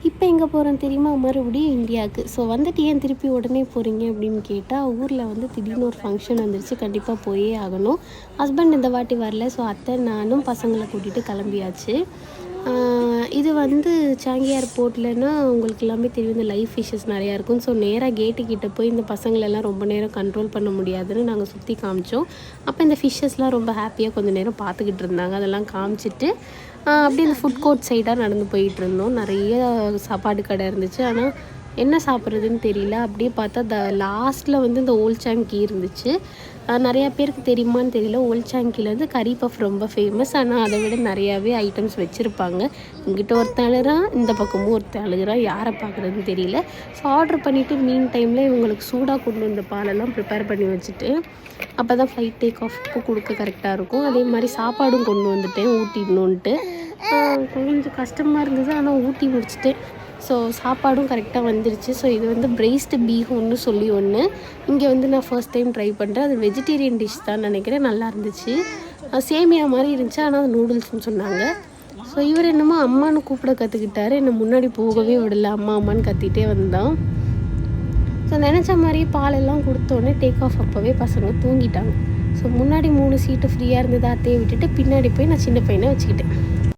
இப்போ எங்கே போகிறோம் தெரியுமா? மறுபடியும் இந்தியாவுக்கு. ஸோ வந்துட்டு ஏன் திருப்பி உடனே போகிறீங்க அப்படின்னு கேட்டால், ஊரில் வந்து திடீர்னு ஒரு ஃபங்க்ஷன் வந்துருச்சு, கண்டிப்பாக போயே ஆகணும். ஹஸ்பண்ட் இந்த வாட்டி வரல. ஸோ அத்தை நானும் பசங்களை கூட்டிகிட்டு கிளம்பியாச்சு. இது வந்து சாங்கி ஏர்போர்ட்லன்னா உங்களுக்கு எல்லாமே தெரியும், இந்த லைவ் ஃபிஷ்ஷஸ் நிறையா இருக்கும். ஸோ நேராக கேட்டுக்கிட்ட போய் இந்த பசங்களெல்லாம் ரொம்ப நேரம் கண்ட்ரோல் பண்ண முடியாதுன்னு நாங்கள் சுற்றி காமிச்சோம். அப்போ இந்த ஃபிஷ்ஷஸ்லாம் ரொம்ப ஹாப்பியாக கொஞ்சம் நேரம் பார்த்துக்கிட்டு இருந்தாங்க. அதெல்லாம் காமிச்சிட்டு அப்படியே இந்த ஃபுட் கோர்ட் சைடாக நடந்து போயிட்டுருந்தோம். நிறைய சாப்பாடு கடை இருந்துச்சு. ஆனால் என்ன சாப்பிட்றதுன்னு தெரியல. அப்படியே பார்த்தா லாஸ்ட்டில் வந்து இந்த ஓல்ட் சாங்கி இருந்துச்சு. நிறையா பேருக்கு தெரியுமான்னு தெரியல. ஓல்ட் சாங்கியில் வந்து கறி பஃப் ரொம்ப ஃபேமஸ். ஆனால் அதை விட நிறையாவே ஐட்டம்ஸ் வச்சுருப்பாங்க. இங்கிட்ட ஒருத்தன் அழுகிறான், இந்த பக்கமும் ஒருத்தன் அழுகிறான். யாரை பார்க்குறதுன்னு தெரியல. ஸோ ஆர்டர் பண்ணிவிட்டு மீன் டைமில் இவங்களுக்கு சூடாக கொண்டு வந்த பாலெல்லாம் ப்ரிப்பேர் பண்ணி வச்சுட்டு, அப்போ தான் ஃப்ளைட் டேக் ஆஃப்க்கு கொடுக்க கரெக்டாக இருக்கும். அதே மாதிரி சாப்பாடும் கொண்டு வந்துட்டேன் ஊட்டிடணுன்ட்டு. கொஞ்சம் கஷ்டமாக இருந்தது, ஆனால் ஊட்டி முடிச்சுட்டேன். ஸோ சாப்பாடும் கரெக்டாக வந்துருச்சு. ஸோ இது வந்து பிரைஸ்டு பீஃப்னு சொல்லி ஒன்று. இங்கே வந்து நான் ஃபர்ஸ்ட் டைம் ட்ரை பண்ணுறேன். அது வெஜிடேரியன் டிஷ் தான் நினைக்கிறேன். நல்லா இருந்துச்சு. சேமியா மாதிரி இருந்துச்சு, ஆனால் அது நூடுல்ஸ்னு சொன்னாங்க. ஸோ இவர் என்னமோ அம்மானு கூப்பிட கற்றுக்கிட்டாரு. என்னை முன்னாடி போகவே விடலை. அம்மா அம்மான்னு கத்திகிட்டே வந்தான். ஸோ நினச்ச மாதிரி பாலெல்லாம் கொடுத்தோன்னே டேக் ஆஃப் அப்போவே பசங்க தூங்கிட்டாங்க. ஸோ முன்னாடி 3 சீட்டு ஃப்ரீயாக இருந்தது, அத்தையை விட்டுட்டு பின்னாடி போய் நான் சின்ன பையனை வச்சுக்கிட்டேன்.